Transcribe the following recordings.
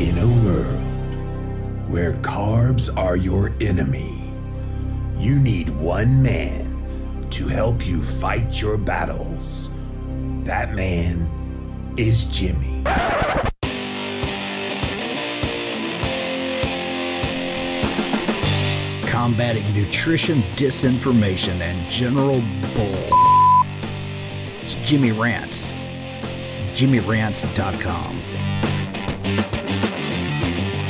In a world where carbs are your enemy, you need one man to help you fight your battles. That man is Jimmy. Combating nutrition disinformation and general bull. It's Jimmy Rants. JimmyRants.com.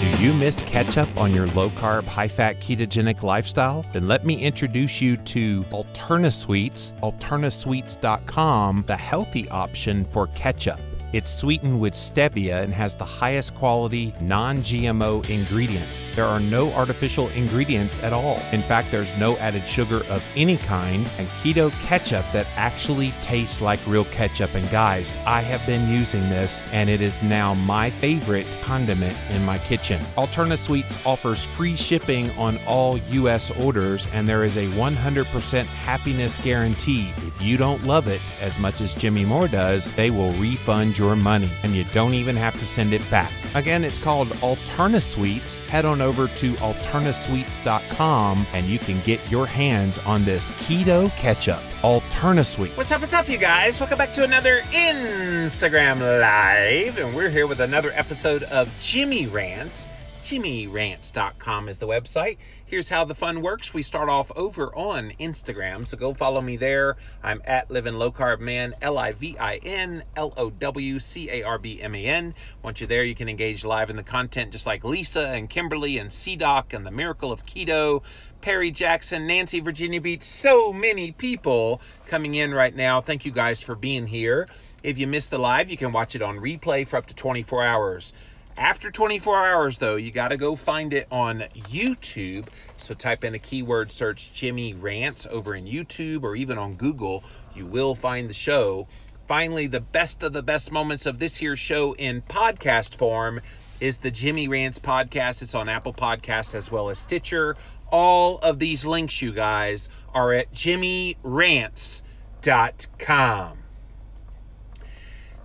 Do you miss ketchup on your low-carb, high-fat, ketogenic lifestyle? Then let me introduce you to Alternasweets, Alternasweets.com, the healthy option for ketchup. It's sweetened with stevia and has the highest quality non-GMO ingredients. There are no artificial ingredients at all. In fact, there's no added sugar of any kind, and keto ketchup that actually tastes like real ketchup. And guys, I have been using this and it is now my favorite condiment in my kitchen. Alternasweets offers free shipping on all US orders, and there is a 100% happiness guarantee. If you don't love it as much as Jimmy Moore does, they will refund your money, and you don't even have to send it back. Again, it's called Alternasweets. Head on over to Alternasweets.com and you can get your hands on this keto ketchup. Alternasweets. What's up, you guys? Welcome back to another Instagram Live, and we're here with another episode of Jimmy Rants. JimmyRants.com is the website. Here's how the fun works. We start off over on Instagram, so go follow me there. I'm at Living Low Carb Man, LIVINLOWCARBMAN. Once you're there, you can engage live in the content just like Lisa and Kimberly and C-Doc and the Miracle of Keto, Perry Jackson, Nancy, Virginia Beach. So many people coming in right now. Thank you guys for being here. If you missed the live, you can watch it on replay for up to 24 hours. After 24 hours, though, you got to go find it on YouTube. So type in a keyword search Jimmy Rants over in YouTube or even on Google. You will find the show. Finally, the best of the best moments of this here show in podcast form is the Jimmy Rants podcast. It's on Apple Podcasts as well as Stitcher. All of these links, you guys, are at JimmyRants.com.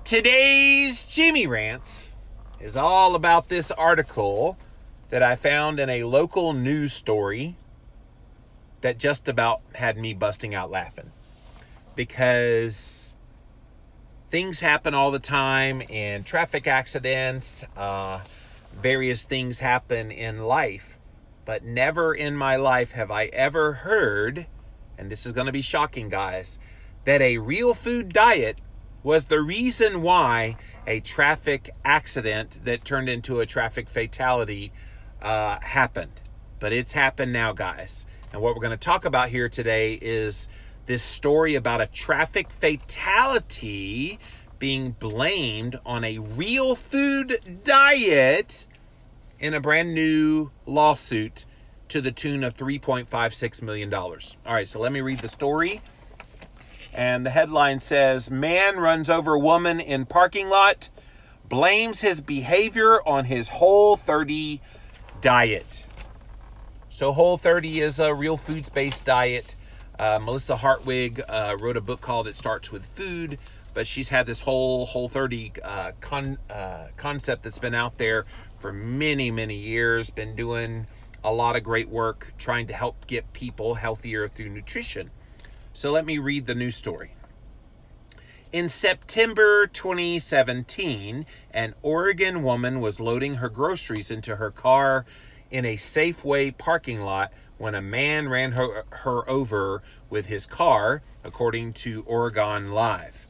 Today's Jimmy Rants is all about this article that I found in a local news story that just about had me busting out laughing, because things happen all the time in traffic accidents, various things happen in life, but never in my life have I ever heard, and this is going to be shocking, guys, that a real food diet was the reason why a traffic accident that turned into a traffic fatality happened. But it's happened now, guys. And what we're going to talk about here today is this story about a traffic fatality being blamed on a real food diet in a brand new lawsuit to the tune of $3.56 million. All right, so let me read the story. And the headline says, man runs over woman in parking lot, blames his behavior on his Whole30 diet. So Whole30 is a real foods-based diet. Melissa Hartwig wrote a book called It Starts With Food, but she's had this whole Whole30 concept that's been out there for many, many years, been doing a lot of great work trying to help get people healthier through nutrition. So let me read the news story. In September 2017, an Oregon woman was loading her groceries into her car in a Safeway parking lot when a man ran her over with his car, according to Oregon Live.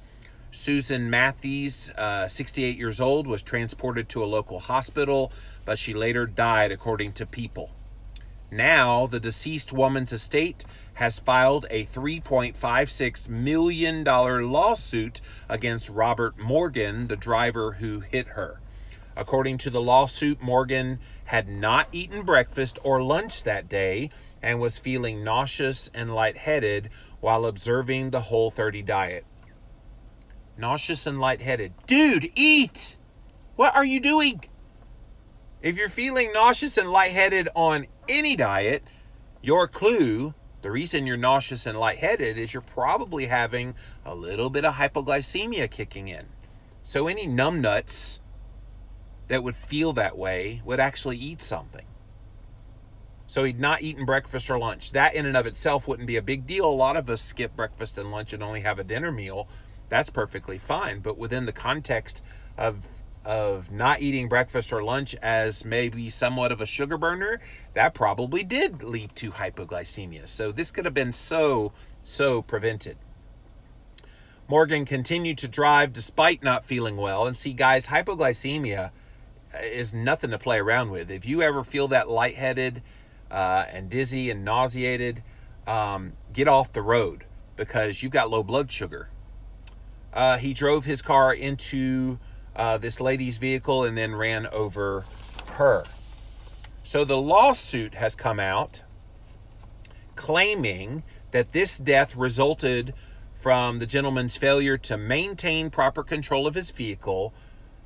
Susan Matthews, 68 years old, was transported to a local hospital, but she later died, according to People. Now, the deceased woman's estate has filed a $3.56 million lawsuit against Robert Morgan, the driver who hit her. According to the lawsuit, Morgan had not eaten breakfast or lunch that day and was feeling nauseous and lightheaded while observing the Whole30 diet. Nauseous and lightheaded. Dude, eat! What are you doing? If you're feeling nauseous and lightheaded on any diet, your clue, the reason you're nauseous and lightheaded, is you're probably having a little bit of hypoglycemia kicking in. So any numbnuts that would feel that way would actually eat something. So he'd not eaten breakfast or lunch. That in and of itself wouldn't be a big deal. A lot of us skip breakfast and lunch and only have a dinner meal. That's perfectly fine. But within the context of not eating breakfast or lunch as maybe somewhat of a sugar burner, that probably did lead to hypoglycemia. So this could have been so prevented. Morgan continued to drive despite not feeling well. And see, guys, hypoglycemia is nothing to play around with. If you ever feel that lightheaded and dizzy and nauseated, get off the road because you've got low blood sugar. He drove his car into this lady's vehicle and then ran over her. So the lawsuit has come out claiming that this death resulted from the gentleman's failure to maintain proper control of his vehicle,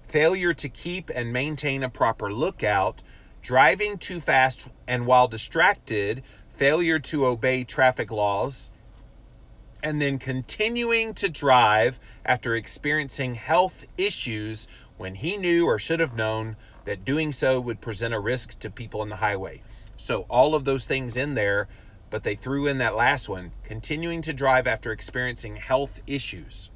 failure to keep and maintain a proper lookout, driving too fast and while distracted, failure to obey traffic laws, and then continuing to drive after experiencing health issues when he knew or should have known that doing so would present a risk to people on the highway. So all of those things in there, but they threw in that last one, continuing to drive after experiencing health issues.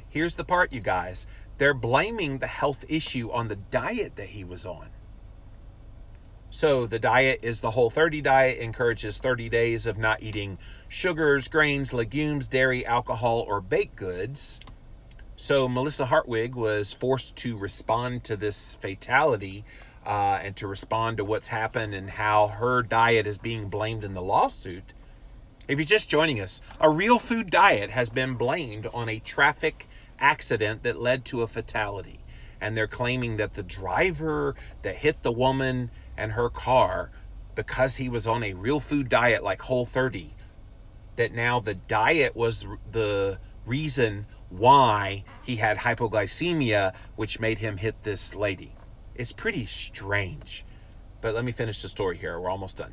Here's the part, you guys. They're blaming the health issue on the diet that he was on. So the diet is the Whole30 diet, encourages 30 days of not eating sugars, grains, legumes, dairy, alcohol, or baked goods. So Melissa Hartwig was forced to respond to this fatality and to respond to what's happened and how her diet is being blamed in the lawsuit. If you're just joining us, a real food diet has been blamed on a traffic accident that led to a fatality. And they're claiming that the driver that hit the woman and her car, because he was on a real food diet like Whole30, that now the diet was the reason why he had hypoglycemia, which made him hit this lady. It's pretty strange. But let me finish the story here. We're almost done.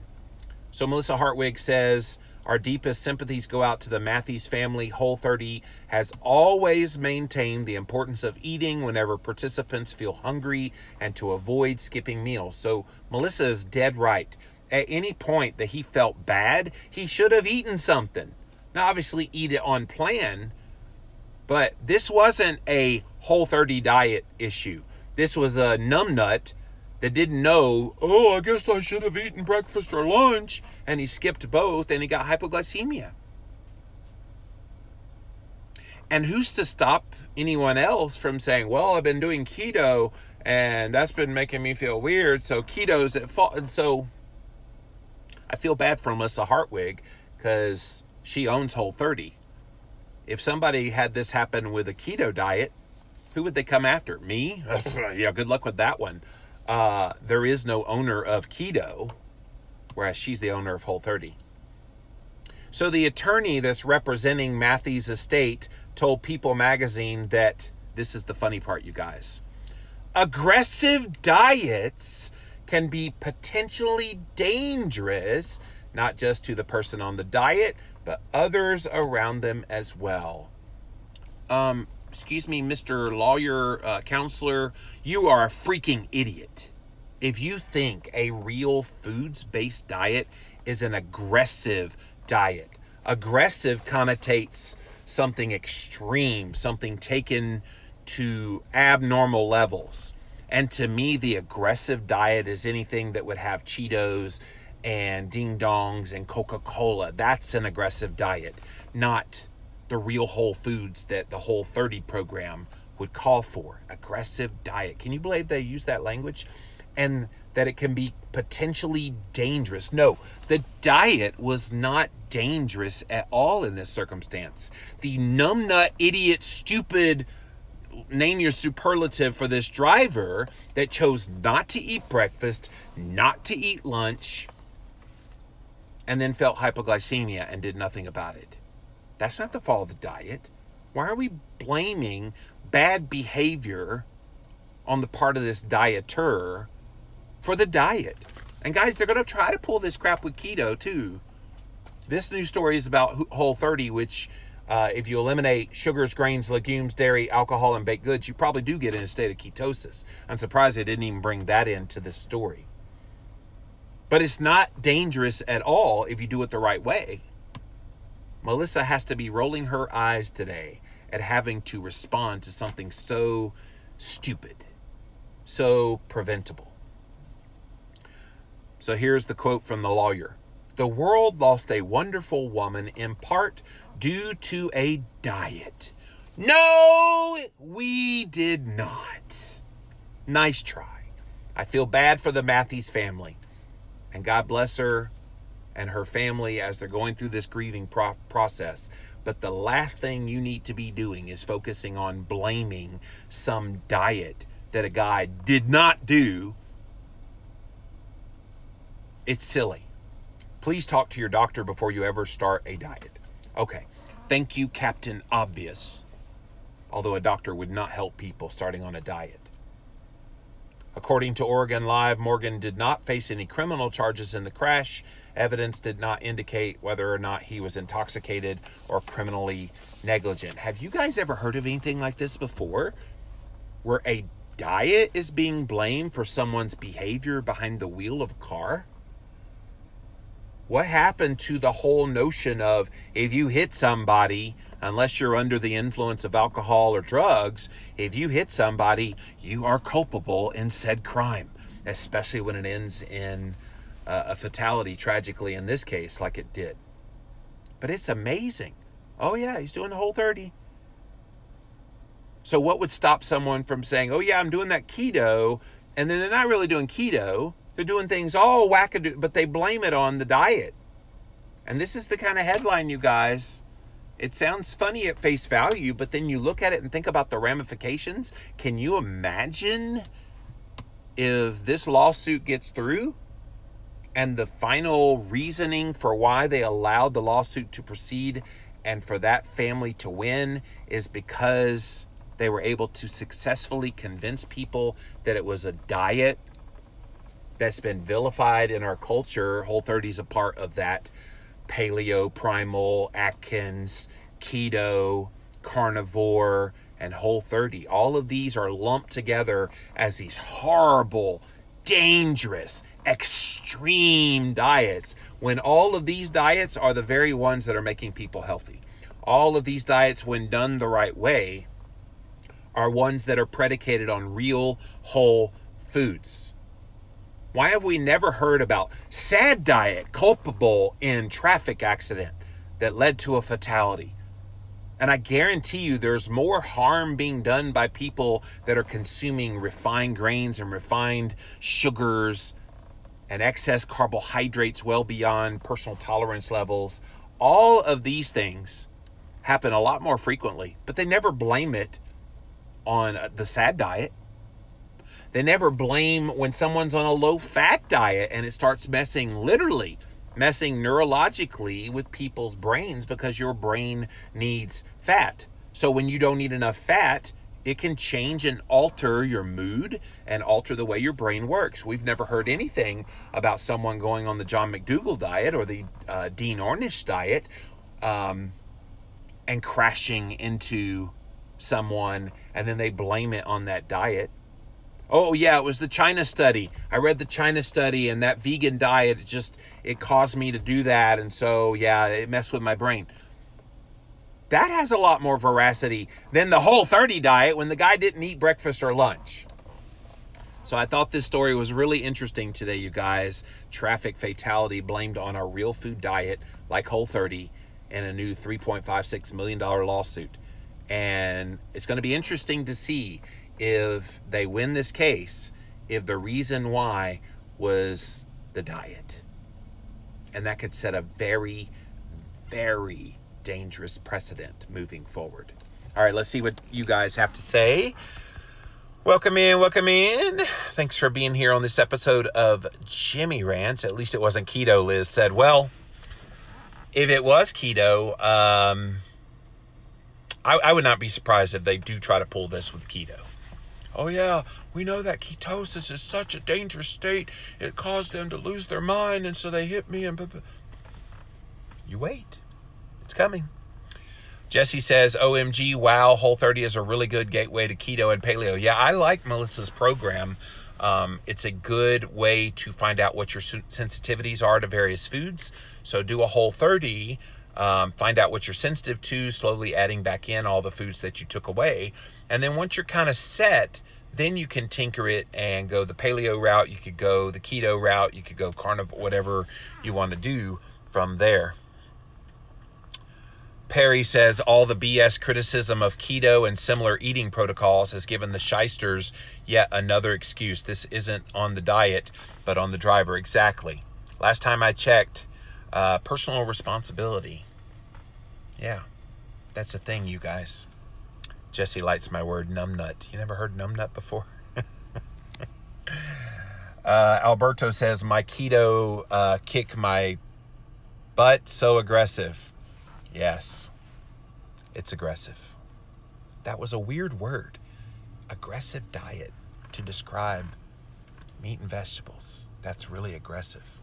So Melissa Hartwig says, our deepest sympathies go out to the Matthews family. Whole30 has always maintained the importance of eating whenever participants feel hungry and to avoid skipping meals. So Melissa is dead right. At any point that he felt bad, he should have eaten something. Now, obviously, eat it on plan, but this wasn't a Whole30 diet issue. This was a numbnut that didn't know, oh, I guess I should have eaten breakfast or lunch, and he skipped both, and he got hypoglycemia. And who's to stop anyone else from saying, well, I've been doing keto, and that's been making me feel weird, so keto's at fault. And so I feel bad for Melissa Hartwig, because she owns Whole30. If somebody had this happen with a keto diet, who would they come after? Me? Yeah, good luck with that one. There is no owner of keto, whereas she's the owner of Whole30. So the attorney that's representing Matthew's estate told People magazine that, this is the funny part, you guys, aggressive diets can be potentially dangerous, not just to the person on the diet, but others around them as well. Excuse me, Mr. Lawyer, counselor, you are a freaking idiot. If you think a real foods-based diet is an aggressive diet, aggressive connotates something extreme, something taken to abnormal levels. And to me, the aggressive diet is anything that would have Cheetos and Ding Dongs and Coca-Cola. That's an aggressive diet, not the real whole foods that the Whole30 program would call for. Aggressive diet. Can you believe they use that language? And that it can be potentially dangerous. No, the diet was not dangerous at all in this circumstance. The numbnut, idiot, stupid, name your superlative for this driver that chose not to eat breakfast, not to eat lunch, and then felt hypoglycemia and did nothing about it. That's not the fault of the diet. Why are we blaming bad behavior on the part of this dieter for the diet? And guys, they're going to try to pull this crap with keto too. This news story is about Whole30, which If you eliminate sugars, grains, legumes, dairy, alcohol, and baked goods, you probably do get in a state of ketosis. I'm surprised they didn't even bring that into this story. But it's not dangerous at all if you do it the right way. Melissa has to be rolling her eyes today at having to respond to something so stupid, so preventable. So here's the quote from the lawyer. The world lost a wonderful woman in part due to a diet. No, we did not. Nice try. I feel bad for the Matthews family, and God bless her and her family as they're going through this grieving process. But the last thing you need to be doing is focusing on blaming some diet that a guy did not do. It's silly. Please talk to your doctor before you ever start a diet. Okay. Thank you, Captain Obvious. Although a doctor would not help people starting on a diet. According to Oregon Live, Morgan did not face any criminal charges in the crash. Evidence did not indicate whether or not he was intoxicated or criminally negligent. Have you guys ever heard of anything like this before? Where a diet is being blamed for someone's behavior behind the wheel of a car? What happened to the whole notion of if you hit somebody, unless you're under the influence of alcohol or drugs, if you hit somebody, you are culpable in said crime, especially when it ends in a fatality, tragically in this case, like it did. But it's amazing. Oh yeah, he's doing the whole 30. So what would stop someone from saying, oh yeah, I'm doing that keto, and then they're not really doing keto. They're doing things all wackadoo, but they blame it on the diet. And this is the kind of headline, you guys. It sounds funny at face value, but then you look at it and think about the ramifications. Can you imagine if this lawsuit gets through and the final reasoning for why they allowed the lawsuit to proceed and for that family to win is because they were able to successfully convince people that it was a diet that's been vilified in our culture. Whole30 is a part of that. Paleo, primal, Atkins, keto, carnivore, and Whole30. All of these are lumped together as these horrible, dangerous, extreme diets, when all of these diets are the very ones that are making people healthy. All of these diets, when done the right way, are ones that are predicated on real, whole foods. Why have we never heard about sad diet culpable in traffic accident that led to a fatality? And I guarantee you there's more harm being done by people that are consuming refined grains and refined sugars and excess carbohydrates well beyond personal tolerance levels. All of these things happen a lot more frequently, but they never blame it on the sad diet. They never blame when someone's on a low-fat diet and it starts literally messing neurologically with people's brains because your brain needs fat. So when you don't eat enough fat, it can change and alter your mood and alter the way your brain works. We've never heard anything about someone going on the John McDougall diet or the Dean Ornish diet and crashing into someone and then they blame it on that diet. Oh yeah, it was the China study. I read the China study and that vegan diet, it caused me to do that. And so, yeah, it messed with my brain. That has a lot more veracity than the Whole30 diet when the guy didn't eat breakfast or lunch. So I thought this story was really interesting today, you guys. Traffic fatality blamed on a real food diet like Whole30 in a new $3.56 million lawsuit. And it's going to be interesting to see if they win this case, if the reason why was the diet. And that could set a very, very dangerous precedent moving forward. All right, let's see what you guys have to say. Welcome in, welcome in. Thanks for being here on this episode of Jimmy Rants. At least it wasn't keto, Liz said. Well, if it was keto, I would not be surprised if they do try to pull this with keto. Oh yeah, we know that ketosis is such a dangerous state. It caused them to lose their mind, and so they hit me and... You wait. It's coming. Jesse says, OMG, wow, Whole30 is a really good gateway to keto and paleo. Yeah, I like Melissa's program. It's a good way to find out what your sensitivities are to various foods. So do a Whole30, find out what you're sensitive to, slowly adding back in all the foods that you took away. And then once you're kind of set, then you can tinker it and go the paleo route. You could go the keto route. You could go carnivore, whatever you want to do from there. Perry says, all the BS criticism of keto and similar eating protocols has given the shysters yet another excuse. This isn't on the diet, but on the driver. Exactly. Last time I checked, personal responsibility. Yeah, that's a thing, you guys. Jesse likes my word, numbnut. You never heard numbnut before? Alberto says, my keto kick my butt so aggressive. Yes, it's aggressive. That was a weird word. Aggressive diet to describe meat and vegetables. That's really aggressive.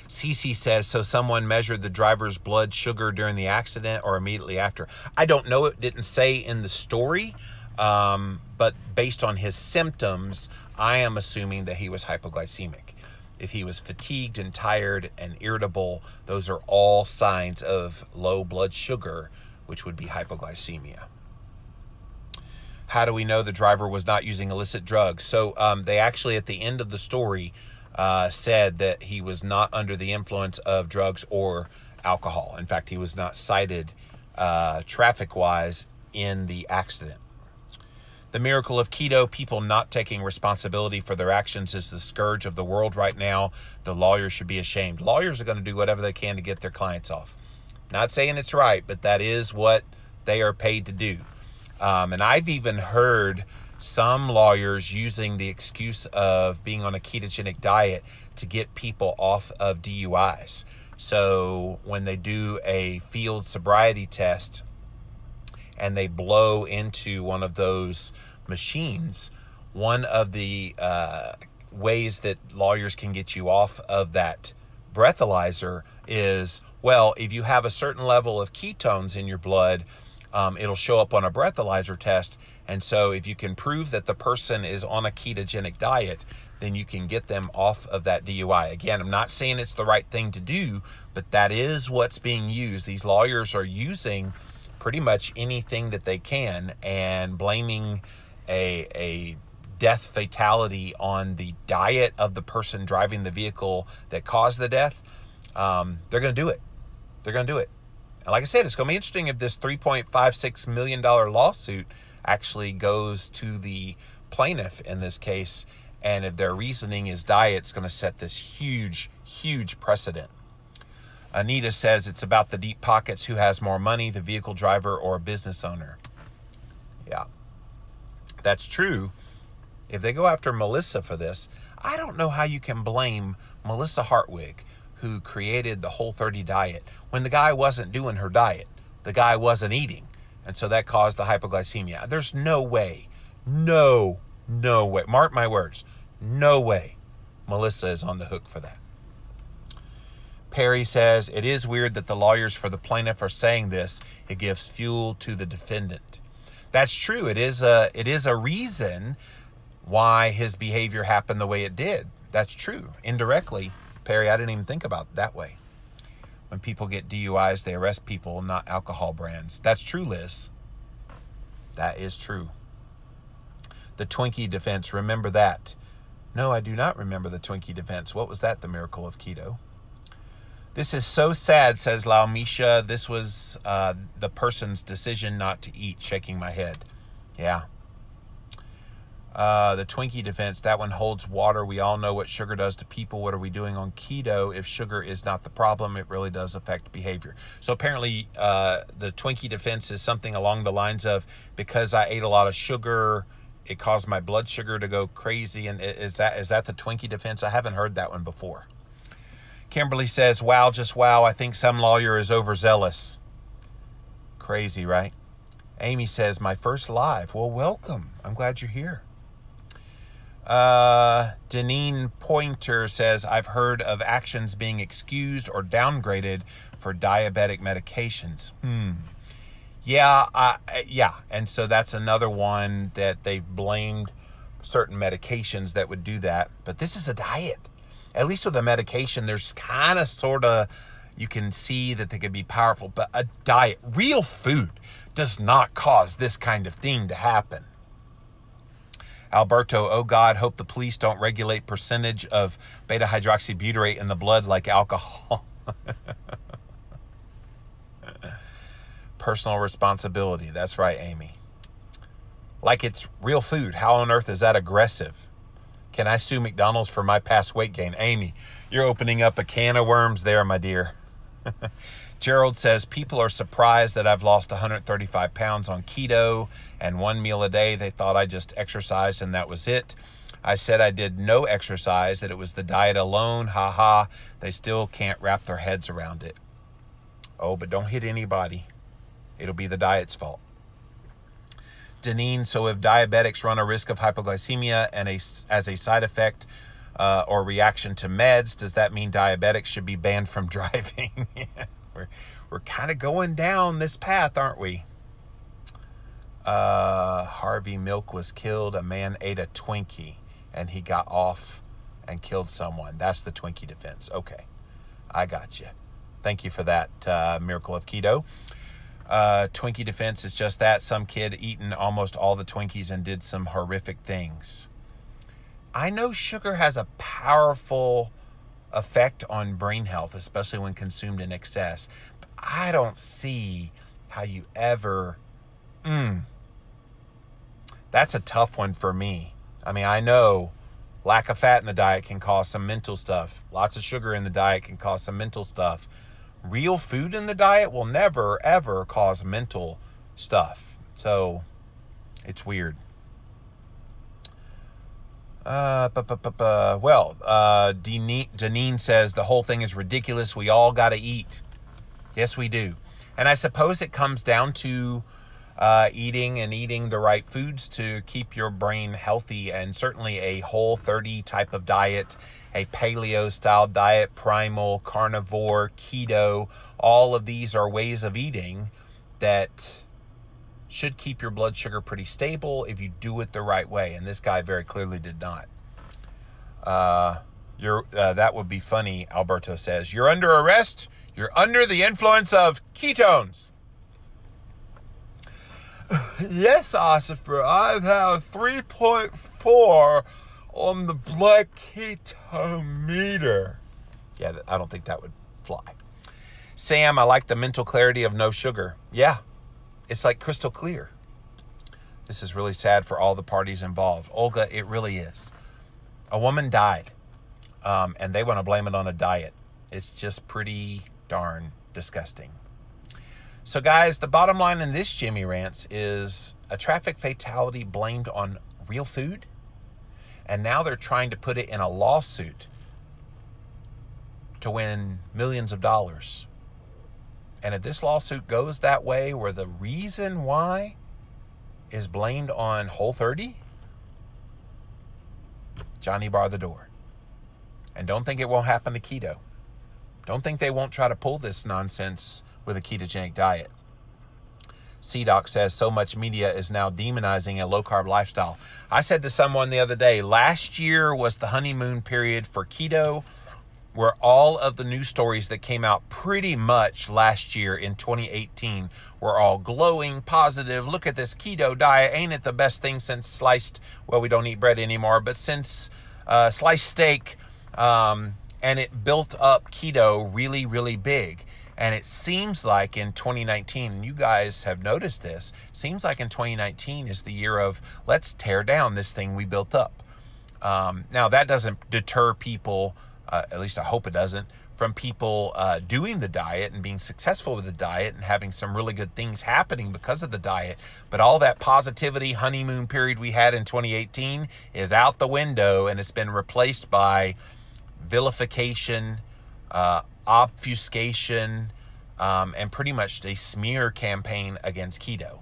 Cece says, so someone measured the driver's blood sugar during the accident or immediately after. I don't know. It didn't say in the story, but based on his symptoms, I am assuming that he was hypoglycemic. If he was fatigued and tired and irritable, those are all signs of low blood sugar, which would be hypoglycemia. How do we know the driver was not using illicit drugs? So they actually, at the end of the story, said that he was not under the influence of drugs or alcohol. In fact, he was not cited traffic-wise in the accident. The miracle of keto, people not taking responsibility for their actions, is the scourge of the world right now. The lawyers should be ashamed. Lawyers are going to do whatever they can to get their clients off. Not saying it's right, but that is what they are paid to do. And I've even heard some lawyers using the excuse of being on a ketogenic diet to get people off of DUIs. So when they do a field sobriety test and they blow into one of those machines, one of the ways that lawyers can get you off of that breathalyzer is, well, if you have a certain level of ketones in your blood, it'll show up on a breathalyzer test. And so if you can prove that the person is on a ketogenic diet, then you can get them off of that DUI. Again, I'm not saying it's the right thing to do, but that is what's being used. These lawyers are using pretty much anything that they can and blaming a death fatality on the diet of the person driving the vehicle that caused the death. They're going to do it. They're going to do it. And like I said, it's going to be interesting if this $3.56 million lawsuit actually goes to the plaintiff in this case. And if their reasoning is diet, it's going to set this huge, huge precedent. Anita says it's about the deep pockets. Who has more money, the vehicle driver or a business owner? Yeah, that's true. If they go after Melissa for this, I don't know how you can blame Melissa Hartwig, who created the Whole30 diet, when the guy wasn't doing her diet. The guy wasn't eating. And so that caused the hypoglycemia. There's no way, no way, mark my words, no way Melissa is on the hook for that. Perry says, it is weird that the lawyers for the plaintiff are saying this. It gives fuel to the defendant. That's true. It is a reason why his behavior happened the way it did. That's true. Indirectly, Perry, I didn't even think about it that way. When people get DUIs, they arrest people, not alcohol brands. That's true, Liz. That is true. The Twinkie defense, remember that. No, I do not remember the Twinkie defense. What was that, the miracle of keto? This is so sad, says Laomisha. This was the person's decision not to eat, shaking my head. Yeah. The Twinkie defense, that one holds water. We all know what sugar does to people. What are we doing on keto? If sugar is not the problem, it really does affect behavior. So apparently the Twinkie defense is something along the lines of, because I ate a lot of sugar, it caused my blood sugar to go crazy. And is that the Twinkie defense? I haven't heard that one before. Kimberly says, wow, just wow. I think some lawyer is overzealous. Crazy, right? Amy says, my first live. Well, welcome. I'm glad you're here. Deneen Pointer says, I've heard of actions being excused or downgraded for diabetic medications. Yeah. And so that's another one that they've blamed certain medications that would do that. But this is a diet. At least with a medication, there's kind of sort of, you can see that they could be powerful. But a diet, real food, does not cause this kind of thing to happen. Alberto, oh God, hope the police don't regulate percentage of beta hydroxybutyrate in the blood like alcohol. Personal responsibility. That's right, Amy. Like it's real food. How on earth is that aggressive? Can I sue McDonald's for my past weight gain? Amy, you're opening up a can of worms there, my dear. Gerald says, people are surprised that I've lost 135 pounds on keto and 1 meal a day. They thought I just exercised and that was it. I said I did no exercise, that it was the diet alone. Ha ha. They still can't wrap their heads around it. Oh, but don't hit anybody. It'll be the diet's fault. Deneen, so if diabetics run a risk of hypoglycemia and as a side effect or reaction to meds, does that mean diabetics should be banned from driving? We're kind of going down this path, aren't we? Harvey Milk was killed. A man ate a Twinkie and he got off and killed someone. That's the Twinkie defense. Okay, I got you. Thank you for that, Miracle of Keto. Twinkie defense is just that. Some kid eaten almost all the Twinkies and did some horrific things. I know sugar has a powerful effect on brain health, especially when consumed in excess. But I don't see how you ever... That's a tough one for me. I mean, I know lack of fat in the diet can cause some mental stuff. Lots of sugar in the diet can cause some mental stuff. Real food in the diet will never, ever cause mental stuff. So, it's weird. Deneen says the whole thing is ridiculous. We all got to eat. Yes, we do. And I suppose it comes down to eating the right foods to keep your brain healthy, and certainly a Whole30 type of diet, a paleo style diet, primal, carnivore, keto. All of these are ways of eating that should keep your blood sugar pretty stable if you do it the right way. And this guy very clearly did not. That would be funny, Alberto says. You're under arrest. You're under the influence of ketones. Yes, Ossifer, I have 3.4 on the blood ketometer. Yeah, I don't think that would fly. Sam, I like the mental clarity of no sugar. Yeah, it's like crystal clear. This is really sad for all the parties involved. Olga, it really is. A woman died, and they want to blame it on a diet. It's just pretty darn disgusting. So guys, the bottom line in this Jimmy Rants is a traffic fatality blamed on real food. And now they're trying to put it in a lawsuit to win millions of dollars. And if this lawsuit goes that way, where the reason why is blamed on Whole30, Johnny bar the door. And don't think it won't happen to keto. Don't think they won't try to pull this nonsense with a ketogenic diet. CDoc says so much media is now demonizing a low-carb lifestyle. I said to someone the other day, last year was the honeymoon period for keto, where all of the news stories that came out pretty much last year in 2018 were all glowing, positive. Look at this keto diet. Ain't it the best thing since sliced, well, we don't eat bread anymore, but since sliced steak, and it built up keto really, really big. And it seems like in 2019, and you guys have noticed this, seems like in 2019 is the year of let's tear down this thing we built up. Now, that doesn't deter people, at least I hope it doesn't, from people doing the diet and being successful with the diet and having some really good things happening because of the diet. But all that positivity honeymoon period we had in 2018 is out the window, and it's been replaced by vilification, obfuscation, and pretty much a smear campaign against keto,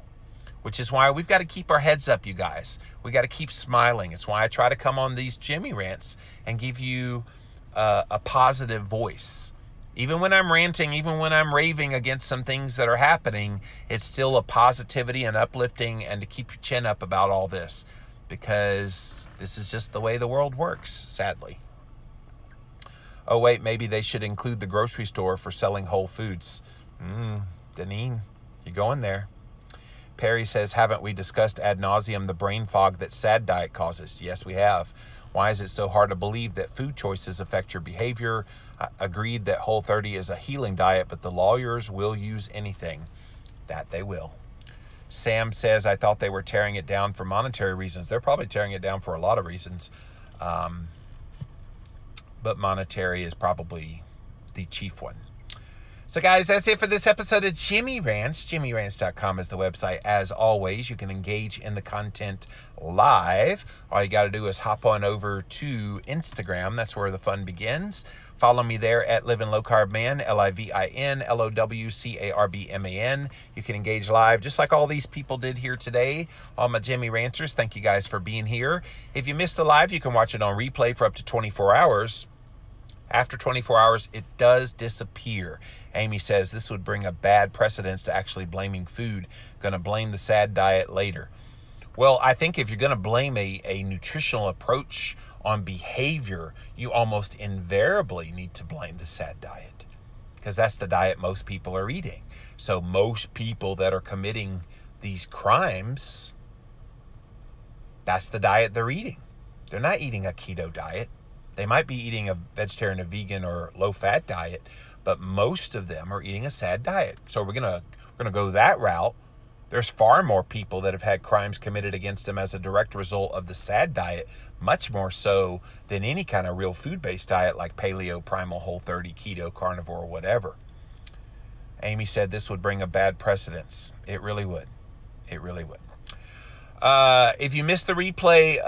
which is why we've got to keep our heads up, you guys. We got to keep smiling. It's why I try to come on these Jimmy Rants and give you a positive voice Even when I'm ranting, even when I'm raving against some things that are happening, it's still a positivity and uplifting and to keep your chin up about all this, because this is just the way the world works, sadly. Oh, wait, maybe they should include the grocery store for selling whole foods. Deneen, you going there? Perry says, haven't we discussed ad nauseum the brain fog that sad diet causes? Yes, we have. Why is it so hard to believe that food choices affect your behavior? Agreed that Whole30 is a healing diet, but the lawyers will use anything. That they will. Sam says, I thought they were tearing it down for monetary reasons. They're probably tearing it down for a lot of reasons. But monetary is probably the chief one. So guys, that's it for this episode of Jimmy Rants. JimmyRants.com is the website. As always, you can engage in the content live. All you got to do is hop on over to Instagram. That's where the fun begins. Follow me there at Living Low Carb Man, LIVINLOWCARBMAN. You can engage live just like all these people did here today. All my Jimmy Ranters, thank you guys for being here. If you missed the live, you can watch it on replay for up to 24 hours. After 24 hours, it does disappear. Amy says this would bring a bad precedence to actually blaming food. Going to blame the sad diet later. Well, I think if you're going to blame a nutritional approach on behavior, you almost invariably need to blame the sad diet, because that's the diet most people are eating. So most people that are committing these crimes, that's the diet they're eating. They're not eating a keto diet. They might be eating a vegetarian, a vegan, or low-fat diet, but most of them are eating a sad diet. So we're gonna go that route. There's far more people that have had crimes committed against them as a direct result of the sad diet, much more so than any kind of real food-based diet like paleo, primal, Whole30, keto, carnivore, whatever. Amy said this would bring a bad precedence. It really would. It really would. If you missed the replay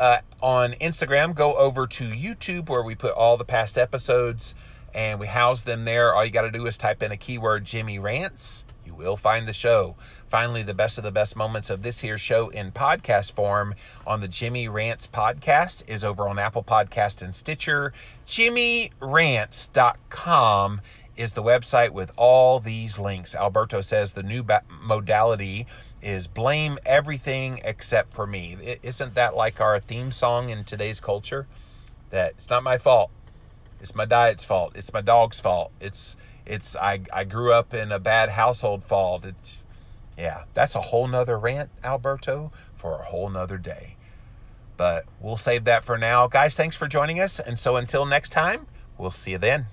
on Instagram, go over to YouTube where we put all the past episodes and we house them there. All you got to do is type in a keyword, Jimmy Rants. You will find the show. Finally, the best of the best moments of this here show in podcast form on the Jimmy Rants podcast is over on Apple Podcast and Stitcher. JimmyRants.com is the website with all these links. Alberto says the new modality is blame everything except for me. Isn't that like our theme song in today's culture? That it's not my fault. It's my diet's fault. It's my dog's fault. I grew up in a bad household fault. Yeah, that's a whole nother rant, Alberto, for a whole nother day. But we'll save that for now. Guys, thanks for joining us. And so until next time, we'll see you then.